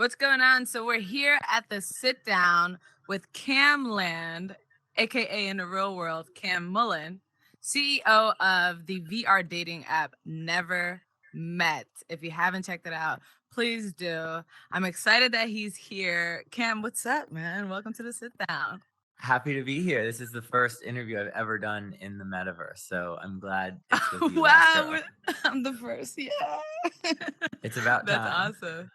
What's going on? So we're here at the sit down with Cam Land, aka in the real world, Cam Mullen, CEO of the VR dating app Never Met. If you haven't checked it out, please do. I'm excited that he's here. Cam, what's up, man? Welcome to the sit down. Happy to be here. This is the first interview I've ever done in the metaverse, so I'm glad it's with you, last Wow, girl. I'm the first. Yeah. It's about That's time. awesome.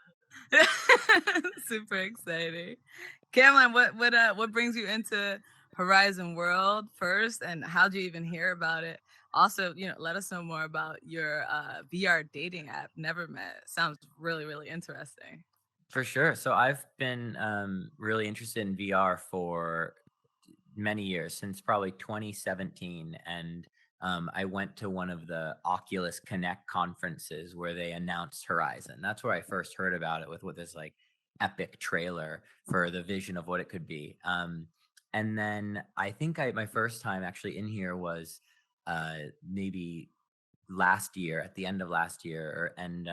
Super exciting. Cameron, what brings you into Horizon World first, and how would you even hear about it? Also, let us know more about your VR dating app, Nevermet. Sounds really, really interesting. For sure. So I've been really interested in VR for many years, since probably 2017. And I went to one of the Oculus Connect conferences where they announced Horizon. That's where I first heard about it, with this like epic trailer for the vision of what it could be. And then I think my first time actually in here was maybe last year, at the end of last year, and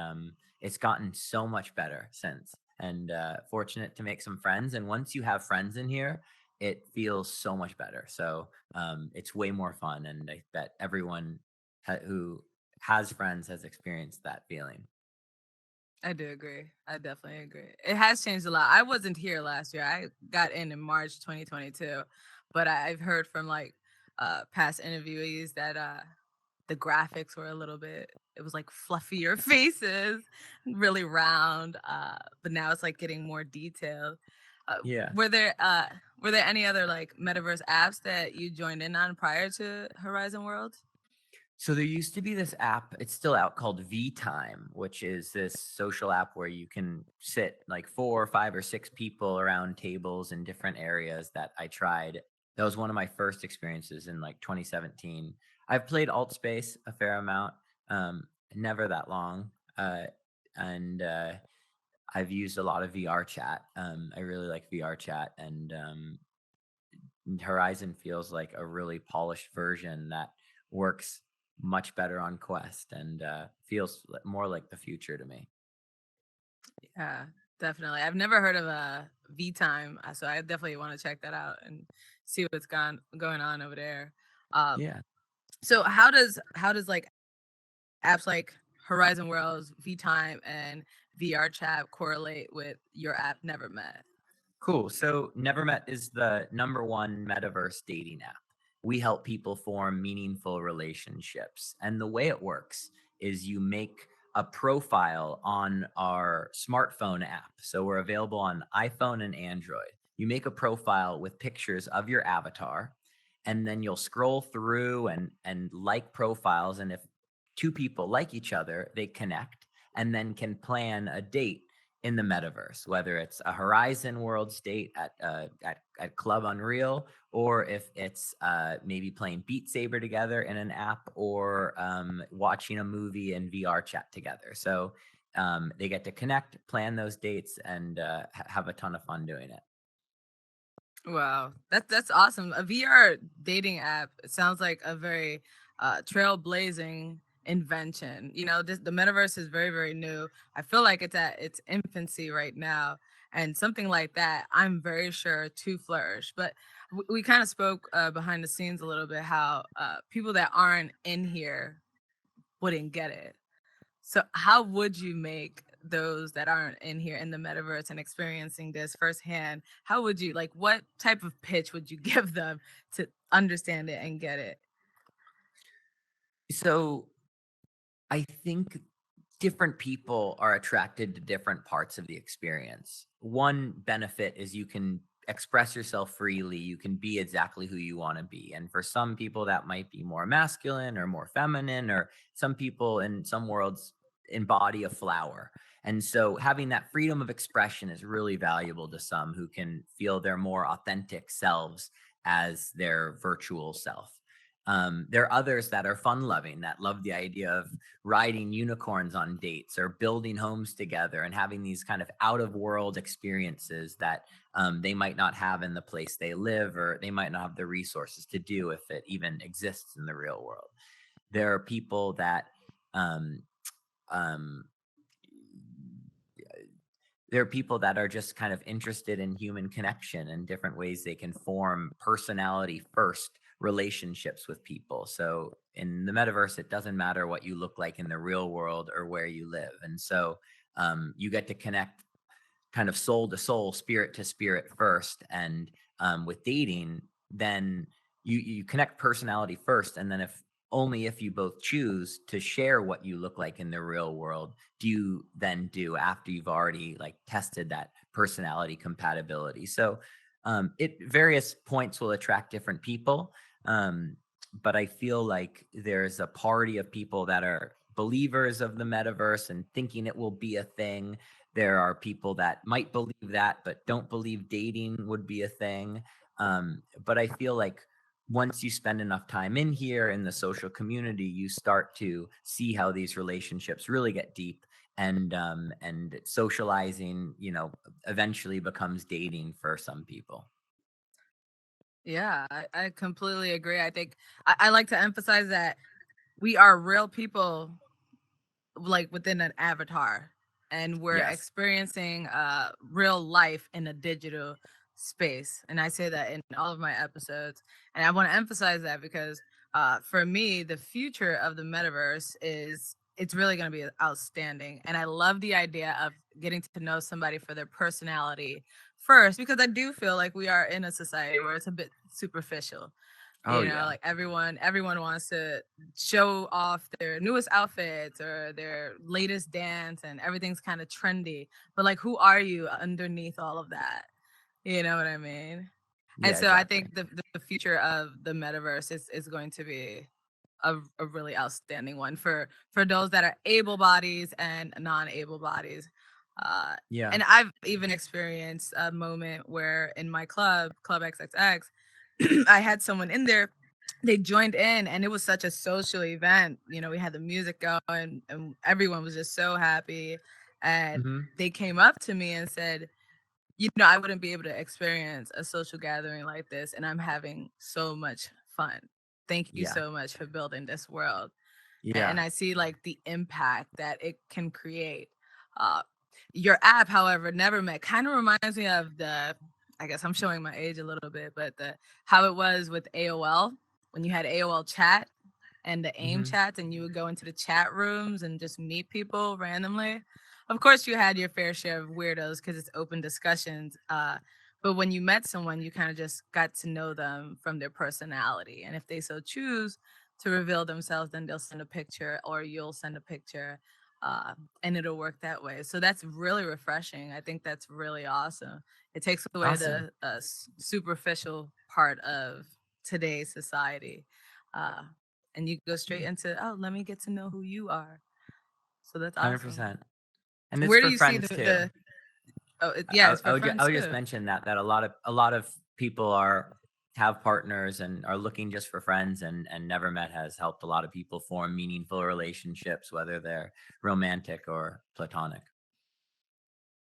it's gotten so much better since. And fortunate to make some friends. And once you have friends in here, it feels so much better. So it's way more fun, and I bet everyone who has friends has experienced that feeling. I do agree. I definitely agree. It has changed a lot. I wasn't here last year. I got in March 2022, but I've heard from like past interviewees that the graphics were a little bit, it was like fluffier faces, really round, but now it's like getting more detailed. Uh, Yeah. were there uh were there any other like metaverse apps that you joined in on prior to Horizon World? So there used to be this app, it's still out, called V Time, which is this social app where you can sit like four or five or six people around tables in different areas that I tried. That was one of my first experiences in like 2017. I've played Alt Space a fair amount, never that long. And I've used a lot of VR chat. I really like VR chat, and Horizon feels like a really polished version that works much better on Quest, and feels more like the future to me. Yeah, definitely. I've never heard of a V Time, so I definitely want to check that out and see what's going on over there. Um, Yeah. so how does like apps like Horizon Worlds, V Time, and VR Chat correlate with your app Nevermet? Cool. So Nevermet is the number one metaverse dating app. We help people form meaningful relationships. And the way it works is you make a profile on our smartphone app. So we're available on iPhone and Android. You make a profile with pictures of your avatar, and then you'll scroll through and like profiles. And if two people like each other, they connect and then can plan a date in the metaverse, whether it's a Horizon Worlds date at Club Unreal, or if it's maybe playing Beat Saber together in an app, or watching a movie in VR chat together. So they get to connect, plan those dates, and have a ton of fun doing it. Wow, that's awesome. A VR dating app. It sounds like a very trailblazing invention. The metaverse is very, very new. I feel like it's at its infancy right now, and something like that, I'm very sure to flourish. But we kind of spoke behind the scenes a little bit how people that aren't in here wouldn't get it. So how would you make those that aren't in here in the metaverse and experiencing this firsthand? How would you, like, what type of pitch would you give them to understand it and get it? So I think different people are attracted to different parts of the experience. One benefit is you can express yourself freely. You can be exactly who you want to be. And for some people, that might be more masculine or more feminine, or some people in some worlds embody a flower. And so having that freedom of expression is really valuable to some who can feel their more authentic selves as their virtual self. There are others that are fun loving, that love the idea of riding unicorns on dates or building homes together and having these kind of out of world experiences that they might not have in the place they live, or they might not have the resources to do if it even exists in the real world. There are people that um, um, there are people that are just kind of interested in human connection and different ways they can form personality first relationships with people. So in the metaverse, it doesn't matter what you look like in the real world or where you live. And so you get to connect kind of soul to soul, spirit to spirit first. And with dating, then you connect personality first, and then if only if you both choose to share what you look like in the real world do you then do after you've already like tested that personality compatibility. So it various points will attract different people. But I feel like there's a party of people that are believers of the metaverse and thinking it will be a thing. There are people that might believe that, but don't believe dating would be a thing. But I feel like once you spend enough time in here in the social community, you start to see how these relationships really get deep, and socializing, eventually becomes dating for some people. Yeah, I completely agree. I think I like to emphasize that we are real people, like within an avatar, and we're Yes. experiencing real life in a digital space. And I say that in all of my episodes, and I want to emphasize that because for me the future of the metaverse is, it's really going to be outstanding, and I love the idea of getting to know somebody for their personality first, because I do feel like we are in a society where it's a bit superficial. Oh Like yeah. everyone wants to show off their newest outfits or their latest dance, and everything's kind of trendy, but like who are you underneath all of that? You know what I mean? And Yeah, so I exactly. think the future of the metaverse is going to be a really outstanding one for those that are able bodies and non-able bodies. uh Yeah. and I've even experienced a moment where in my club XXX, I had someone in there. They joined in, and it was such a social event. We had the music going, and everyone was just so happy. And Hmm. they came up to me and said, I wouldn't be able to experience a social gathering like this, and I'm having so much fun. Thank you Yeah. so much for building this world. And Yeah. I see like the impact that it can create. Uh, your app, however, Nevermet, kind of reminds me of the, I guess I'm showing my age a little bit, but the how it was with AOL when you had AOL chat and the AIM Hmm. chats, and you would go into the chat rooms and just meet people randomly. Of course, you had your fair share of weirdos because it's open discussions. But when you met someone, you kind of just got to know them from their personality. And if they so choose to reveal themselves, then they'll send a picture or you'll send a picture. And it'll work that way. So that's really refreshing. I think that's really awesome. It takes away Awesome. the superficial part of today's society. Uh, and you go straight into, oh, let me get to know who you are. So that's awesome. 100%. And it's Where do for you see friends too. the oh, yeah, it's for I friends would just too. mention that a lot of people have partners and are looking just for friends, and Nevermet has helped a lot of people form meaningful relationships, whether they're romantic or platonic.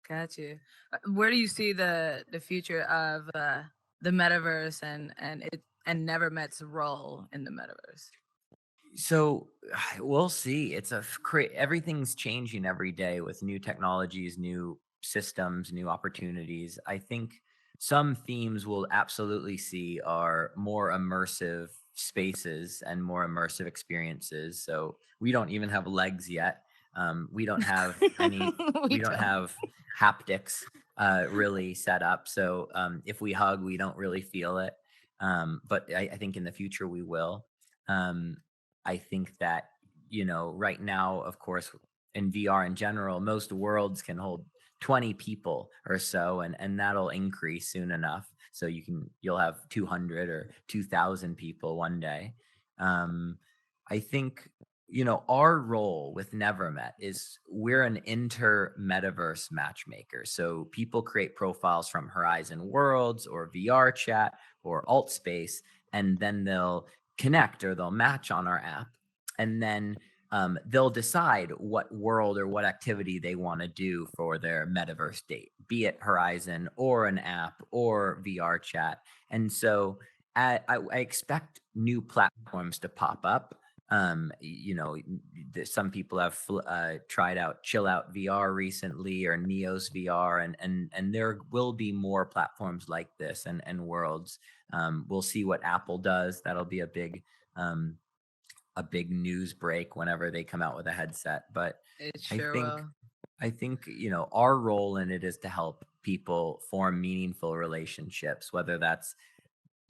Got you. Where do you see the future of the metaverse and Nevermet's role in the metaverse? So we'll see. Everything's changing every day with new technologies, new systems, new opportunities. I think some themes we'll absolutely see are more immersive spaces and more immersive experiences. So we don't even have legs yet. We don't have any. We We don't don't. have haptics really set up. So if we hug, we don't really feel it. But I think in the future we will. Um, I think that, right now, of course, in VR in general, most worlds can hold 20 people or so, and that'll increase soon enough. So you'll have 200 or 2,000 people one day. Um, I think, our role with Nevermet is we're an inter metaverse matchmaker. So people create profiles from Horizon Worlds or VR chat or alt space, and then they'll connect or they'll match on our app, and then they'll decide what world or what activity they want to do for their metaverse date, be it Horizon or an app or VR chat. And so I expect new platforms to pop up. Some people have tried out Chill Out VR recently, or Neos VR, and there will be more platforms like this, and worlds. We'll see what Apple does. That'll be um, a big news break whenever they come out with a headset. But It I sure think will. our role in it is to help people form meaningful relationships, whether that's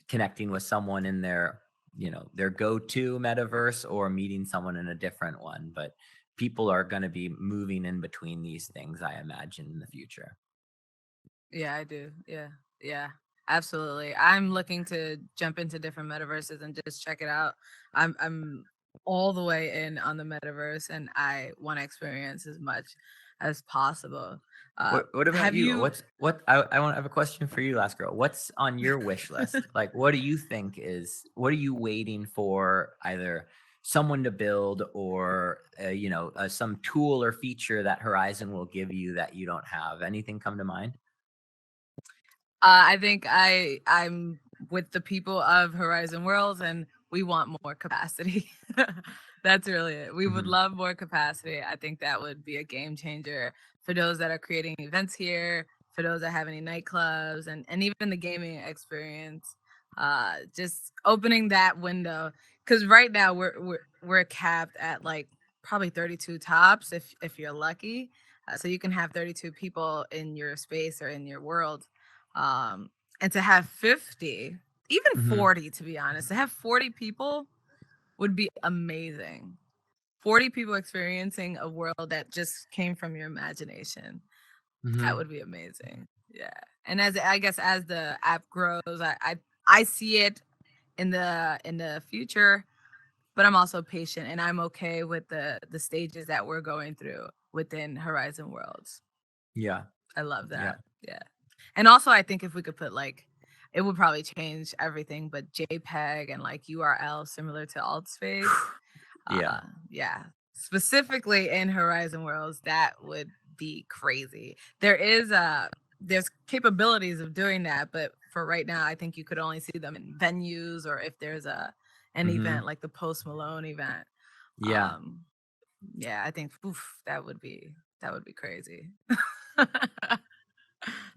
connecting with someone in their go-to metaverse, or meeting someone in a different one. But people are going to be moving in between these things, I imagine, in the future. Yeah, I do. Yeah. Yeah. Absolutely. I'm looking to jump into different metaverses and just check it out. I'm all the way in on the metaverse, and I want to experience as much as possible. What about Have you? you I want to have a question for you, last girl. What's on your wish list? Like, what are you waiting for, either someone to build, or some tool or feature that Horizon will give you that you don't have? Anything come to mind? I think I'm with the people of Horizon Worlds, and we want more capacity. That's really it. We would Hmm. love more capacity. I think that would be a game changer for those that are creating events here, for those that have any nightclubs, and even the gaming experience. Just opening that window, because right now we're capped at like probably 32 tops if you're lucky. So you can have 32 people in your space or in your world, and to have 50, even Hmm. 40, to be honest, to have 40 people would be amazing. 40 people experiencing a world that just came from your imagination. That Hmm. would be amazing. Yeah. And as I guess as the app grows, I see it in the future, but I'm also patient, and I'm okay with the stages that we're going through within Horizon Worlds. Yeah. I love Yeah. that. Yeah. And also I think if we could put like, it would probably change everything, but JPEG and like URL similar to AltSpace. Yeah. Uh yeah. Specifically in Horizon Worlds, that would be crazy. There's capabilities of doing that, but for right now, I think you could only see them in venues, or if there's an event Hmm. like the Post Malone event. Yeah. Um yeah, I think that would be crazy.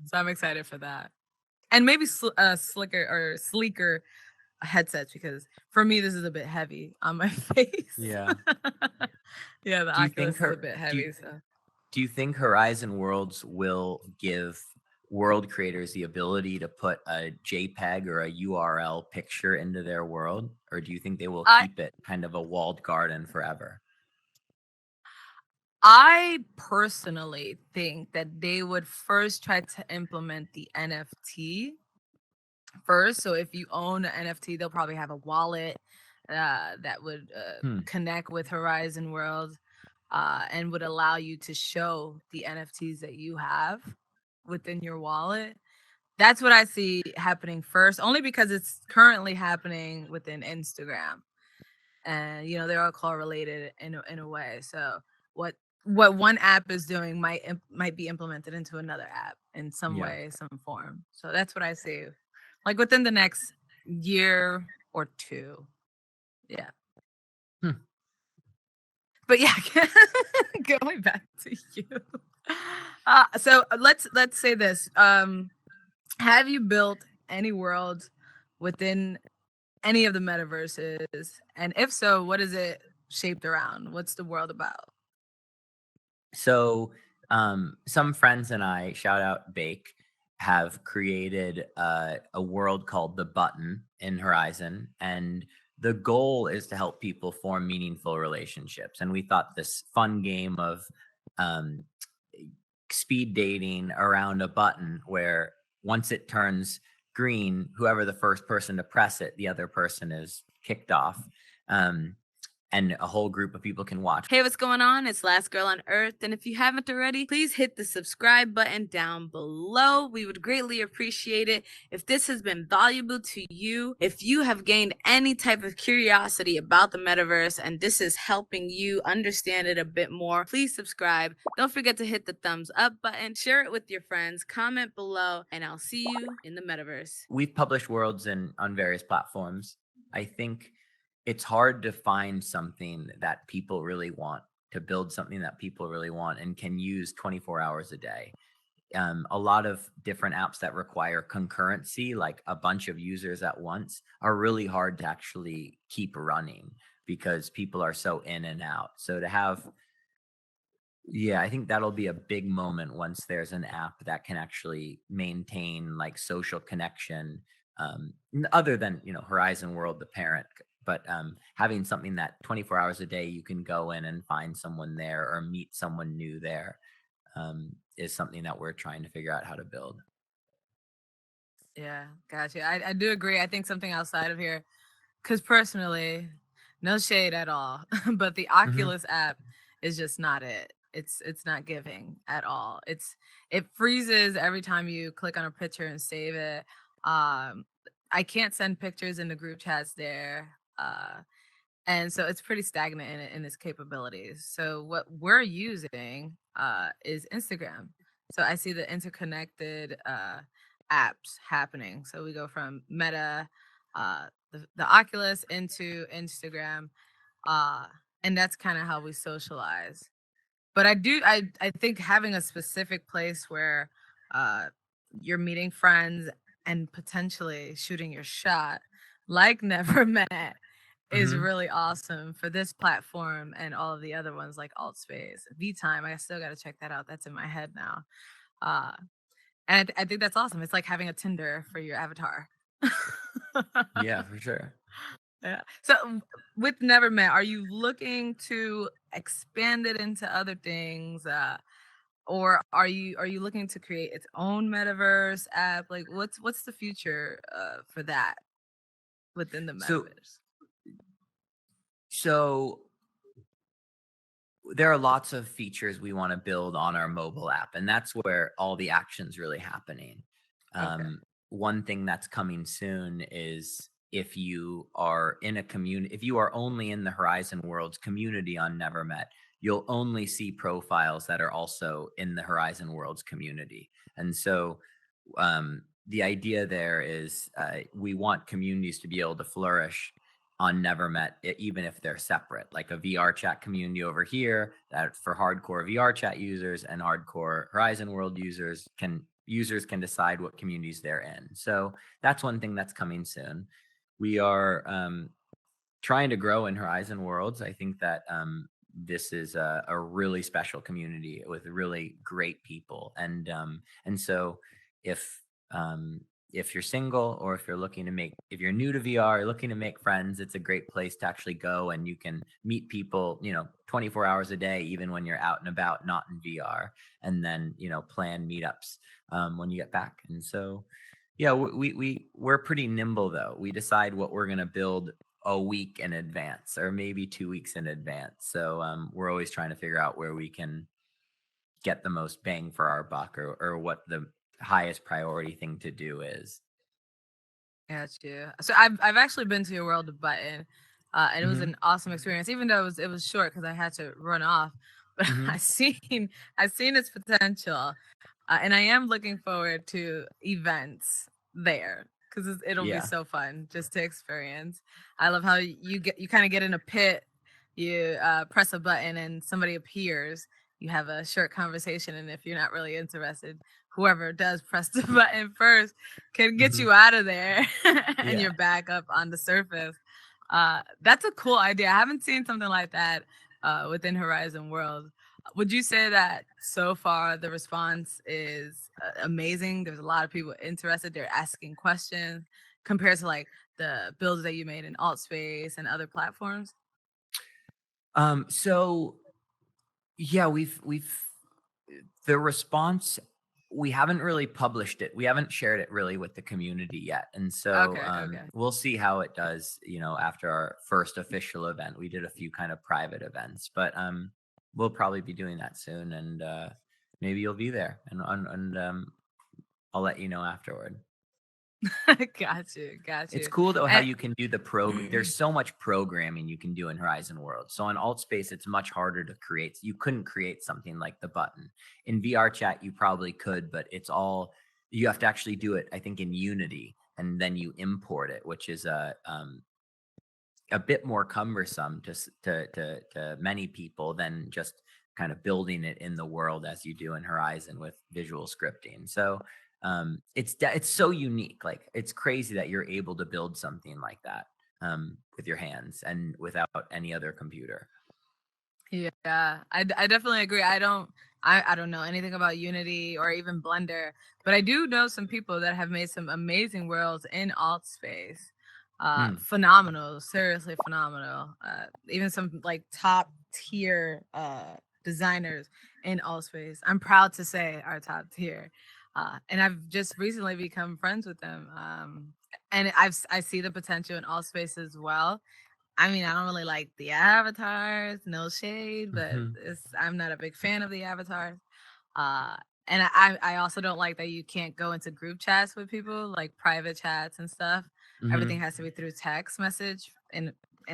So I'm excited for that. And maybe slicker or sleeker headsets, because for me this is a bit heavy on my face. Yeah. Yeah, the Do you think Oculus is a her bit do you heavy, so Do you think Horizon Worlds will give world creators the ability to put a JPEG or a URL picture into their world? Or do you think they will I keep it kind of a walled garden forever? I personally think that they would first try to implement the NFT first. So if you own an NFT, they'll probably have a wallet that would Hmm. connect with Horizon World, and would allow you to show the NFTs that you have within your wallet. That's what I see happening first, only because it's currently happening within Instagram, and they're all correlated in a way. So what what one app is doing might be implemented into another app in some Yeah. way, some form. So that's what I see, like within the next year or two. Yeah, Hmm. but yeah, going back to you. So let's say this. Have you built any world within any of the metaverses? And if so, what is it shaped around? What's the world about? So, some friends and I, shout out Bake, have created a world called The Button in Horizon. And the goal is to help people form meaningful relationships. And we thought this fun game of um, speed dating around a button, where once it turns green, whoever the first person to press it, the other person is kicked off. Um, and a whole group of people can watch. Hey, what's going on? It's Last Girl on Earth. And if you haven't already, please hit the subscribe button down below. We would greatly appreciate it. If this has been valuable to you, if you have gained any type of curiosity about the metaverse and this is helping you understand it a bit more, please subscribe. Don't forget to hit the thumbs up button, share it with your friends, comment below, and I'll see you in the metaverse. We've published worlds on various platforms. I think it's hard to find something that people really want, to build something that people really want and can use 24 hours a day. A lot of different apps that require concurrency, like a bunch of users at once, are really hard to actually keep running because people are so in and out. So to have, yeah, I think that'll be a big moment once there's an app that can actually maintain like social connection, other than, Horizon World, the parent. But having something that 24 hours a day you can go in and find someone there or meet someone new there, is something that we're trying to figure out how to build. Yeah, gotcha. I do agree. I think something outside of here, because personally, no shade at all, but the Hmm. Oculus app is just not it. It's not giving at all. It freezes every time you click on a picture and save it. Um, I can't send pictures in the group chats there. And so it's pretty stagnant in its capabilities. So what we're using is Instagram. So I see the interconnected apps happening. So we go from Meta, the Oculus into Instagram, uh, and that's kind of how we socialize. But I think having a specific place where uh, you're meeting friends and potentially shooting your shot, like Never Met, is Hmm. really awesome for this platform and all of the other ones like Altspace, V Time. I still got to check that out. That's in my head now. Uh, and I think that's awesome. It's like having a Tinder for your avatar. Yeah, for sure. Yeah. So with Never Met, are you looking to expand it into other things? Or are you looking to create its own metaverse app? Like what's the future for that within the So, metaverse? so there are lots of features we want to build on our mobile app, and that's where all the action's really happening. Okay. One thing that's coming soon is if you are in a community, if you are only in the Horizon Worlds community on Nevermet, you'll only see profiles that are also in the Horizon Worlds community. And so the idea there is, we want communities to be able to flourish on Nevermet, even if they're separate, like a VR chat community over here that for hardcore VR chat users and hardcore Horizon World users can decide what communities they're in. So that's one thing that's coming soon. We are trying to grow in Horizon Worlds. I think that this is a really special community with really great people, and so if um, if you're single or if you're looking to make if you're new to VR, you're looking to make friends, it's a great place to actually go and you can meet people, 24 hours a day, even when you're out and about, not in VR, and then plan meetups when you get back. And so yeah, we're pretty nimble though. We decide what we're going to build a week in advance or maybe 2 weeks in advance. So we're always trying to figure out where we can get the most bang for our buck, or what the highest priority thing to do is. Gotcha. So I've actually been to your world of button, and it was Hmm. an awesome experience. Even though it was short because I had to run off, but Hmm. I seen its potential, and I am looking forward to events there because it'll be Yeah. so fun just to experience. I love how you kind of get in a pit, you press a button and somebody appears. You have a short conversation, and if you're not really interested, whoever does press the button first can get Hmm. you out of there and Yeah. you're back up on the surface. That's a cool idea. I haven't seen something like that within Horizon World. Would you say that so far the response is amazing? There's a lot of people interested. They're asking questions compared to like the builds that you made in Altspace and other platforms. So yeah, we've the response, we haven't really published it. We haven't shared it really with the community yet. And so Okay, okay. we'll see how it does, after our first official event. We did a few kind of private events, but we'll probably be doing that soon. And maybe you'll be there, and I'll let you know afterward. Got you, got It's you. cool though how And you can do there's so much programming you can do in Horizon World. So on Altspace, it's much harder to create. You couldn't create something like the button. In VR chat, you probably could, but you have to actually do it, I think, in Unity, and then you import it, which is a bit more cumbersome to many people than just kind of building it in the world as you do in Horizon with visual scripting. So it's so unique. Like it's crazy that you're able to build something like that with your hands and without any other computer. Yeah, I definitely agree. I don't know anything about Unity or even Blender, but I do know some people that have made some amazing worlds in alt space. Mm, Phenomenal, seriously phenomenal. Even some like top tier designers in alt space. I'm proud to say are top tier. And I've just recently become friends with them. And I see the potential in alt space as well. I mean, I don't really like the avatars, no shade, but hmm I'm not a big fan of the avatars. Uh, and I also don't like that you can't go into group chats with people, like private chats and stuff. Everything hmm has to be through text message in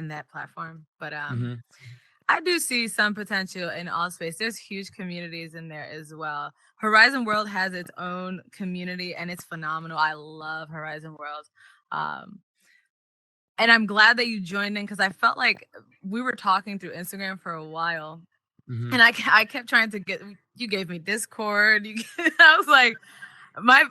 that platform. But hmm I do see some potential in all space. There's huge communities in there as well. Horizon World has its own community and it's phenomenal. I love Horizon World. Um, and I'm glad that you joined in because I felt like we were talking through Instagram for a while, hmm and I kept trying to get you gave me Discord. I was like,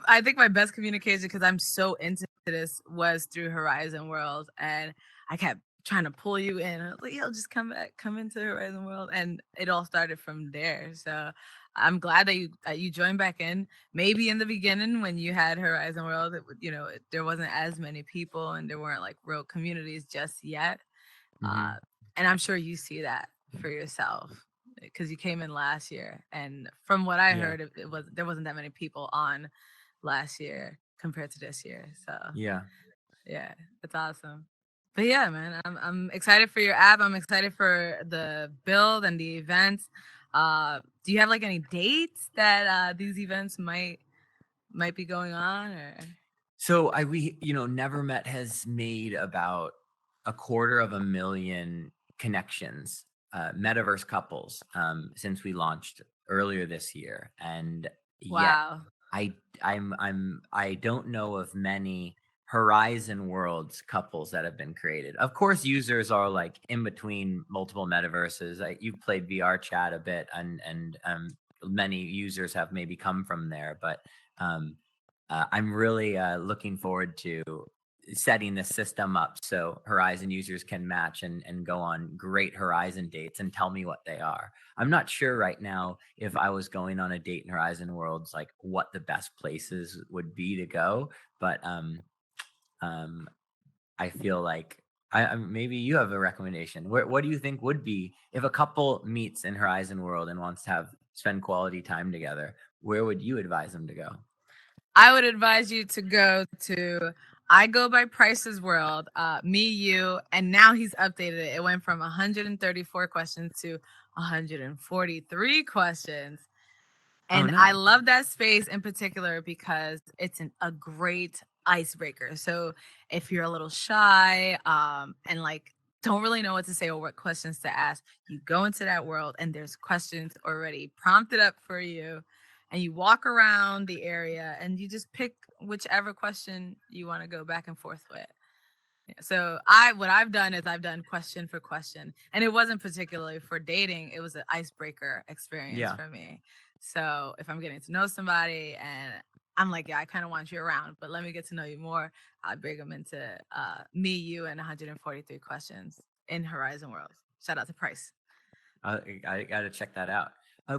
I think my best communication because I'm so into this was through Horizon World, and I kept trying to pull you in. I was like, yo, just come back, come into Horizon World, and it all started from there. So I'm glad that you joined back in. Maybe in the beginning when you had Horizon World, there wasn't as many people and there weren't like real communities just yet. Uh, hmm and I'm sure you see that for yourself because you came in last year, and from what I Yeah. heard, there wasn't that many people on last year compared to this year. So Yeah. yeah, it's awesome. But yeah, man, I'm excited for your app. I'm excited for the build and the events. Do you have like any dates that these events might be going on or? So Nevermet has made about 250,000 connections, metaverse couples, since we launched earlier this year, and yet Wow. I I don't know of many Horizon Worlds couples that have been created. Of course, users are like in between multiple metaverses. You've played VR chat a bit, and many users have maybe come from there, but um, I'm really looking forward to setting the system up so Horizon users can match and go on great Horizon dates and tell me what they are. I'm not sure right now if I was going on a date in Horizon Worlds, like what the best places would be to go, but um, I feel like maybe you have a recommendation. What do you think would be if a couple meets in Horizon World and wants to have spend quality time together? Where would you advise them to go? I would advise you to go to I go by Price's World, me, you, and now he's updated it. It went from 134 questions to 143 questions. Oh, And I nice. love that space in particular because it's a great icebreaker. So if you're a little shy and like don't really know what to say or what questions to ask, you go into that world and there's questions already prompted up for you. And you walk around the area and you just pick whichever question you want to go back and forth with. Yeah, so what I've done is I've done question for question, and it wasn't particularly for dating. It was an icebreaker experience Yeah. for me. So if I'm getting to know somebody and I'm like, yeah, I kind of want you around, but let me get to know you more, I bring them into me, you, and 143 questions in Horizon World. Shout out to Price. I got to check that out.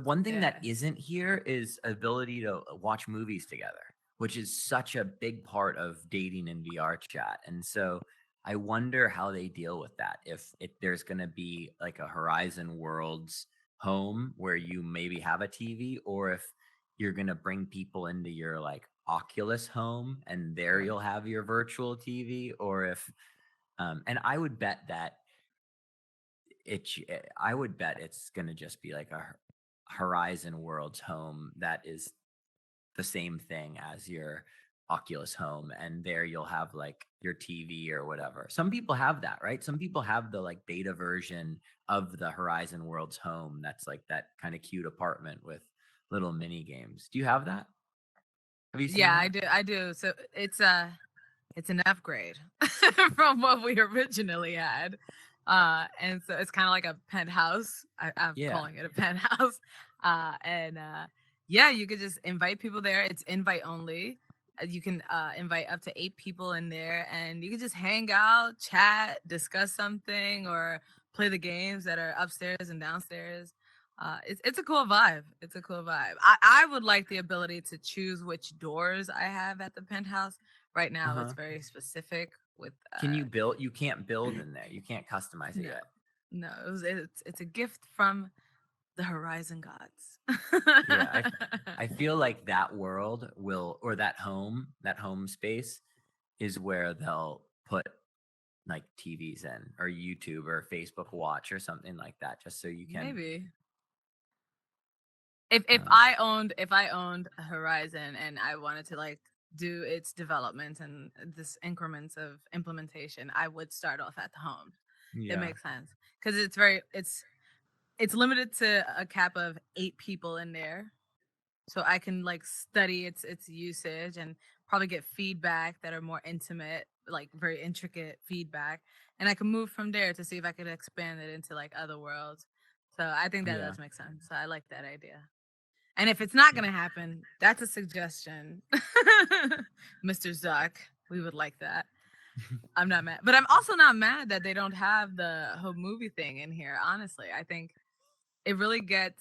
One thing that Yeah. isn't here is ability to watch movies together, which is such a big part of dating in VR chat. And so I wonder how they deal with that. If there's going to be like a Horizon Worlds home where you maybe have a TV, or if you're going to bring people into your like Oculus home and there Right. you'll have your virtual TV, or if and I would bet that I would bet it's gonna just be like a Horizon Worlds home that is the same thing as your Oculus home, and there you'll have like your TV or whatever. Some people have that, right? Some people have the like beta version of the Horizon Worlds home that's like that kind of cute apartment with little mini games. Do you have that? Have you seen Yeah, that? I do. So it's it's an upgrade from what we originally had. And so it's kind of like a penthouse. I'm Yeah. calling it a penthouse. And yeah, you could just invite people there. It's invite only. You can invite up to 8 people in there, and you can just hang out, chat, discuss something, or play the games that are upstairs and downstairs. It's a cool vibe. It's a cool vibe. I would like the ability to choose which doors I have at the penthouse. Right now, it's very specific with. Can you build? You can't build in there. You can't customize it No, yet. no, it's a gift from the Horizon gods. Yeah, I feel like that world will, or that home space is where they'll put like TVs in, or YouTube or Facebook Watch or something like that, just so you can. Maybe. If I owned Horizon and I wanted to like do its development and this increments of implementation, I would start off at the home. Yeah. It makes sense because it's limited to a cap of 8 people in there, so I can like study its usage and probably get feedback that are more intimate, like very intricate feedback, and I can move from there to see if I could expand it into like other worlds. So I think that Yeah. does make sense. So I like that idea. And if it's not going to happen, that's a suggestion. Mr. Zuck, we would like that. I'm not mad. But I'm also not mad that they don't have the whole movie thing in here, honestly. I think it really gets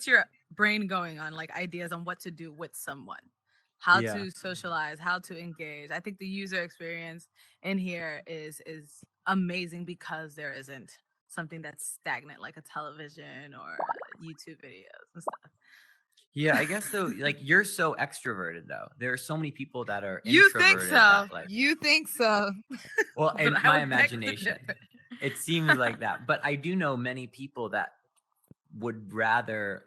your brain going on like ideas on what to do with someone, how Yeah. to socialize, how to engage. I think the user experience in here is amazing because there isn't something that's stagnant like a television or YouTube videos and stuff. Yeah, I guess so. Like, you're so extroverted though. There are so many people that are You introverted. think so? That, like, You think so? well, But in I my would beg to imagination, differ. it seems like that. But I do know many people that would rather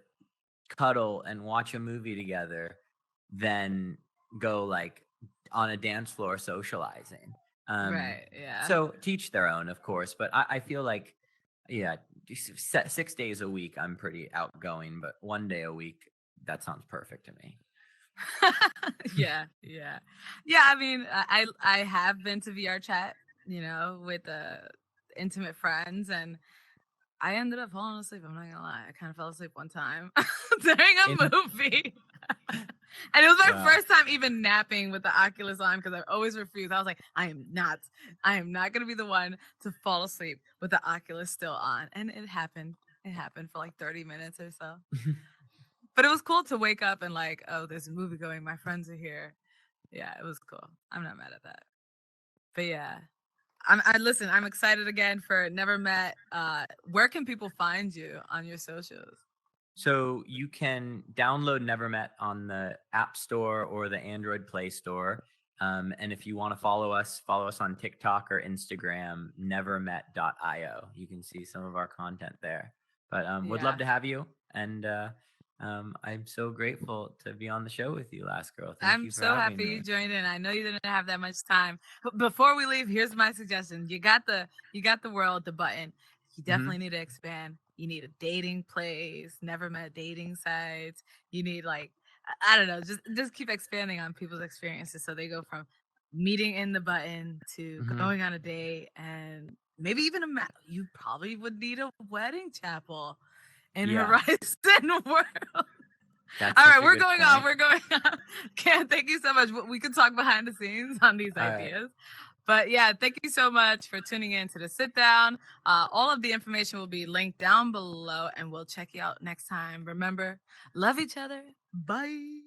cuddle and watch a movie together than go like on a dance floor socializing. Right, yeah. So teach their own, of course. But I feel like, yeah, 6 days a week, I'm pretty outgoing. But 1 day a week, that sounds perfect to me. Yeah. I mean, I have been to VR chat, with intimate friends, and I ended up falling asleep. I'm not gonna lie, I kind of fell asleep one time during a movie. And it was my first time even napping with the Oculus on, because I always refused. I was like, I am not gonna be the one to fall asleep with the Oculus still on. And it happened. It happened for like 30 minutes or so. But it was cool to wake up and like, oh, there's a movie going. My friends are here. Yeah, it was cool. I'm not mad at that. But yeah, I'm excited again for Nevermet. Where can people find you on your socials? So you can download Nevermet on the App Store or the Android Play Store. And if you want to follow us on TikTok or Instagram, nevermet.io. You can see some of our content there. But would love to have you. And I'm so grateful to be on the show with you, Last Girl. Thank you for so happy you joined in. I know you didn't have that much time. But before we leave, here's my suggestion. You got the world, the button. You definitely need to expand. You need a dating place, Nevermet dating sites. You need like, I don't know, just keep expanding on people's experiences so they go from meeting in the button to going on a date, and maybe even you probably would need a wedding chapel in Horizon World. All right, we're going on. Cam, thank you so much. We could talk behind the scenes on these ideas. Right. But yeah, thank you so much for tuning in to the sit down. All of the information will be linked down below, and we'll check you out next time. Remember, love each other. Bye.